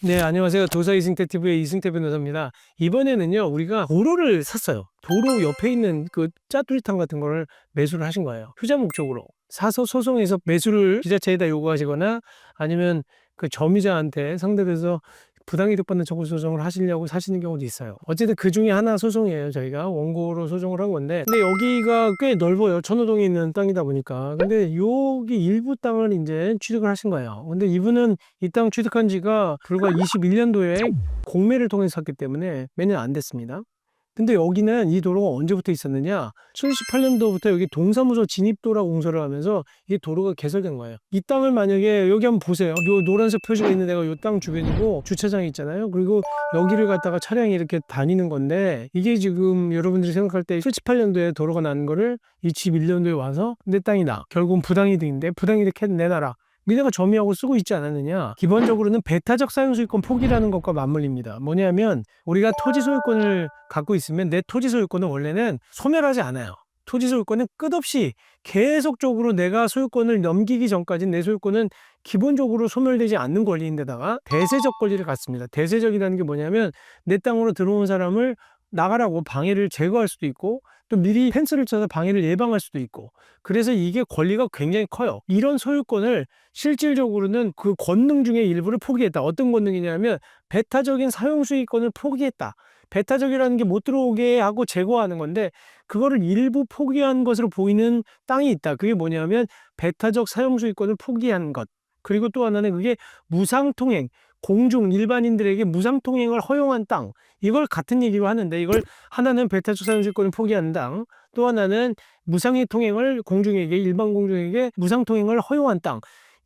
네, 안녕하세요. 도서 이승태 TV의 이승태 변호사입니다. 이번에는요, 우리가 도로를 샀어요. 도로 옆에 있는 그 짜투리탕 같은 거를 매수를 하신 거예요. 투자 목적으로. 사서 소송해서 매수를 지자체에다 요구하시거나 아니면 그 점유자한테 상대해서 부당이득 받는 청구 소송을 하시려고 사시는 경우도 있어요. 어쨌든 그 중에 하나 소송이에요. 저희가 원고로 소송을 한 건데. 근데 여기가 꽤 넓어요. 천호동에 있는 땅이다 보니까. 근데 여기 일부 땅을 이제 취득을 하신 거예요. 근데 이분은 이 땅 취득한 지가 불과 21년도에 공매를 통해서 샀기 때문에 몇 년 안 됐습니다. 근데 여기는 이 도로가 언제부터 있었느냐? 78년도부터 여기 동사무소 진입도라고 공사를 하면서 이 도로가 개설된 거예요. 이 땅을 만약에 여기 한번 보세요. 요 노란색 표시가 있는 데가 요 땅 주변이고 주차장이 있잖아요. 그리고 여기를 갖다가 차량이 이렇게 다니는 건데 이게 지금 여러분들이 생각할 때 78년도에 도로가 난 거를 21년도에 와서 내 땅이다. 결국은 부당이득인데 부당이득 내놔라. 니네가 점유하고 쓰고 있지 않았느냐? 기본적으로는 배타적 사용소유권 포기라는 것과 맞물립니다. 뭐냐면 우리가 토지 소유권을 갖고 있으면 내 토지 소유권은 원래는 소멸하지 않아요. 토지 소유권은 끝없이 계속적으로 내가 소유권을 넘기기 전까지 내 소유권은 기본적으로 소멸되지 않는 권리인데다가 대세적 권리를 갖습니다. 대세적이라는 게 뭐냐면 내 땅으로 들어온 사람을 나가라고 방해를 제거할 수도 있고 또 미리 펜스를 쳐서 방해를 예방할 수도 있고 그래서 이게 권리가 굉장히 커요. 이런 소유권을 실질적으로는 그 권능 중에 일부를 포기했다. 어떤 권능이냐면 배타적인 사용수익권을 포기했다. 배타적이라는 게 못 들어오게 하고 제거하는 건데 그거를 일부 포기한 것으로 보이는 땅이 있다. 그게 뭐냐면 배타적 사용수익권을 포기한 것. 그리고 또 하나는 그게 무상통행, 공중 일반인들에게 무상통행을 허용한 땅. 이걸 같은 얘기로 하는데 이걸 하나는 배타적 사용수익권을 포기한 땅, 또 하나는 무상의 통행을 공중에게 일반 공중에게 무상통행을 허용한 땅.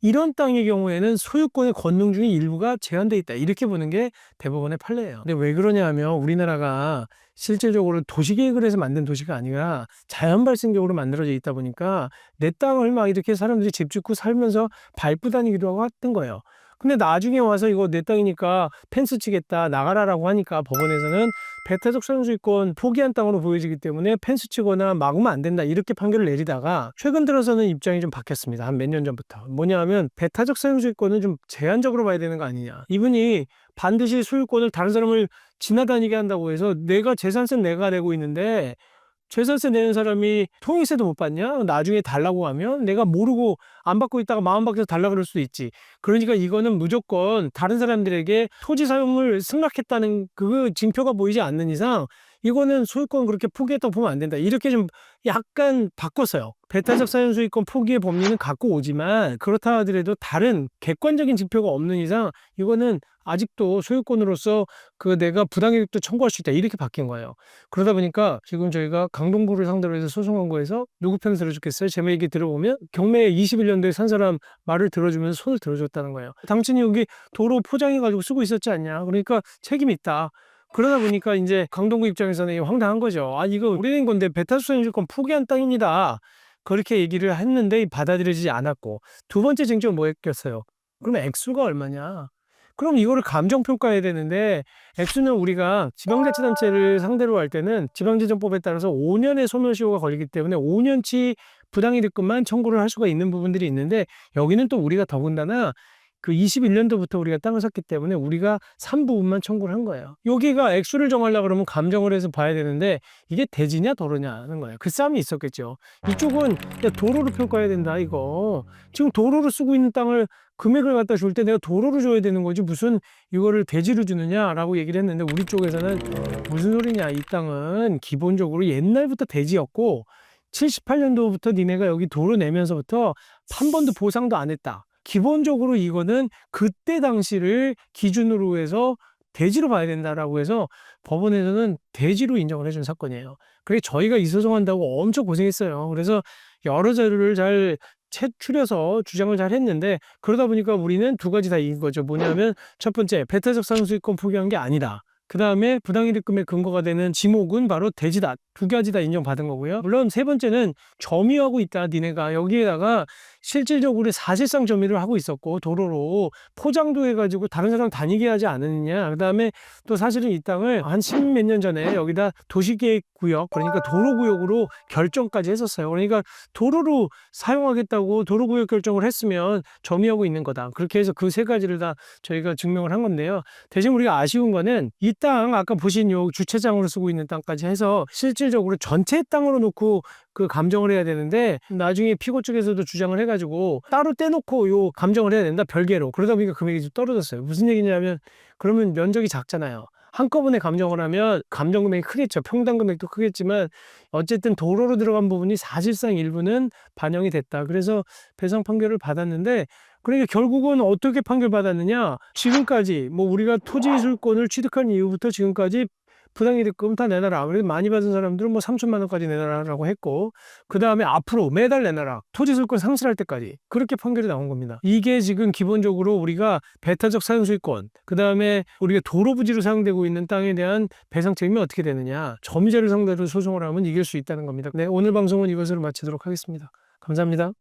이런 땅의 경우에는 소유권의 권능 중에 일부가 제한돼 있다. 이렇게 보는 게 대법원의 판례예요. 근데 왜 그러냐 하면 우리나라가 실질적으로 도시계획을 해서 만든 도시가 아니라 자연 발생적으로 만들어져 있다 보니까 내 땅을 막 이렇게 사람들이 집 짓고 살면서 밟고 다니기도 하고 했던 거예요. 근데 나중에 와서 이거 내 땅이니까 펜스 치겠다 나가라라고 하니까 법원에서는 배타적 소유권 포기한 땅으로 보여지기 때문에 펜스 치거나 막으면 안 된다 이렇게 판결을 내리다가 최근 들어서는 입장이 좀 바뀌었습니다. 한 몇 년 전부터. 뭐냐 하면 배타적 소유권은 좀 제한적으로 봐야 되는 거 아니냐. 이분이 반드시 소유권을 다른 사람을 지나다니게 한다고 해서 내가 재산세 내가 내고 있는데 재산세 내는 사람이 통행세도 못 받냐? 나중에 달라고 하면 내가 모르고 안 받고 있다가 마음 바뀌어서 달라 그럴 수도 있지. 그러니까 이거는 무조건 다른 사람들에게 토지 사용을 승낙했다는 그 징표가 보이지 않는 이상 이거는 소유권 그렇게 포기했다고 보면 안 된다. 이렇게 좀 약간 바꿨어요. 배타적 사용소유권 포기의 법리는 갖고 오지만 그렇다 하더라도 다른 객관적인 징표가 없는 이상 이거는 아직도 소유권으로서 그 내가 부당이득도 청구할 수 있다. 이렇게 바뀐 거예요. 그러다 보니까 지금 저희가 강동구를 상대로 해서 소송한 거에서 누구 편 들어주겠어요? 제 얘기 들어보면 경매에 21년도에 산 사람 말을 들어주면서 손을 들어줬다는 거예요. 당신이 여기 도로 포장해가지고 쓰고 있었지 않냐? 그러니까 책임이 있다. 그러다 보니까 이제 강동구 입장에서는 황당한 거죠. 아, 이거 오래된 건데 배타수소유권 포기한 땅입니다. 그렇게 얘기를 했는데 받아들여지지 않았고 두 번째 쟁점은 뭐였겠어요? 그러면 액수가 얼마냐? 그럼 이거를 감정평가해야 되는데 액수는 우리가 지방자치단체를 상대로 할 때는 지방재정법에 따라서 5년의 소멸시효가 걸리기 때문에 5년치 부당이득금만 청구를 할 수가 있는 부분들이 있는데 여기는 또 우리가 더군다나 그 21년도부터 우리가 땅을 샀기 때문에 우리가 산 부분만 청구를 한 거예요. 여기가 액수를 정하려고 그러면 감정을 해서 봐야 되는데 이게 대지냐 도로냐는 거예요. 그 싸움이 있었겠죠. 이쪽은 야, 도로를 평가해야 된다 이거. 지금 도로를 쓰고 있는 땅을 금액을 갖다 줄 때 내가 도로를 줘야 되는 거지 무슨 이거를 대지로 주느냐라고 얘기를 했는데 우리 쪽에서는 무슨 소리냐 이 땅은 기본적으로 옛날부터 대지였고 78년도부터 니네가 여기 도로 내면서부터 한 번도 보상도 안 했다. 기본적으로 이거는 그때 당시를 기준으로 해서 대지로 봐야 된다라고 해서 법원에서는 대지로 인정을 해준 사건이에요. 그게 저희가 이 소송한다고 엄청 고생했어요. 그래서 여러 자료를 잘 채출해서 주장을 잘 했는데 그러다 보니까 우리는 두 가지 다 이긴 거죠. 뭐냐면 첫 번째 배타적 사용수익권 포기한 게 아니다. 그 다음에 부당이득금의 근거가 되는 지목은 바로 대지다. 두 가지 다 인정받은 거고요. 물론 세 번째는 점유하고 있다. 니네가 여기에다가 실질적으로 사실상 점유를 하고 있었고 도로로 포장도 해가지고 다른 사람 다니게 하지 않았느냐. 그다음에 또 사실은 이 땅을 한 10몇 년 전에 여기다 도시계획구역, 그러니까 도로구역으로 결정까지 했었어요. 그러니까 도로로 사용하겠다고 도로구역 결정을 했으면 점유하고 있는 거다. 그렇게 해서 그 세 가지를 다 저희가 증명을 한 건데요. 대신 우리가 아쉬운 거는 이 땅 아까 보신 요 주차장으로 쓰고 있는 땅까지 해서 실질적으로 전체 땅으로 놓고 그 감정을 해야 되는데 나중에 피고 쪽에서도 주장을 해가지고 따로 떼놓고 요 감정을 해야 된다, 별개로. 그러다 보니까 금액이 좀 떨어졌어요. 무슨 얘기냐면 그러면 면적이 작잖아요. 한꺼번에 감정을 하면 감정 금액이 크겠죠. 평당 금액도 크겠지만 어쨌든 도로로 들어간 부분이 사실상 일부는 반영이 됐다. 그래서 배상 판결을 받았는데, 그러니까 결국은 어떻게 판결받았느냐? 지금까지 뭐 우리가 토지이술권을 취득한 이후부터 지금까지 부당이득금 다 내놔라. 그래서 많이 받은 사람들은 뭐 3천만 원까지 내놔라라고 했고, 그 다음에 앞으로 매달 내놔라. 토지술권 상실할 때까지. 그렇게 판결이 나온 겁니다. 이게 지금 기본적으로 우리가 배타적 사용수익권, 그 다음에 우리가 도로 부지로 사용되고 있는 땅에 대한 배상 책임이 어떻게 되느냐. 점유자를 상대로 소송을 하면 이길 수 있다는 겁니다. 네, 오늘 방송은 이것으로 마치도록 하겠습니다. 감사합니다.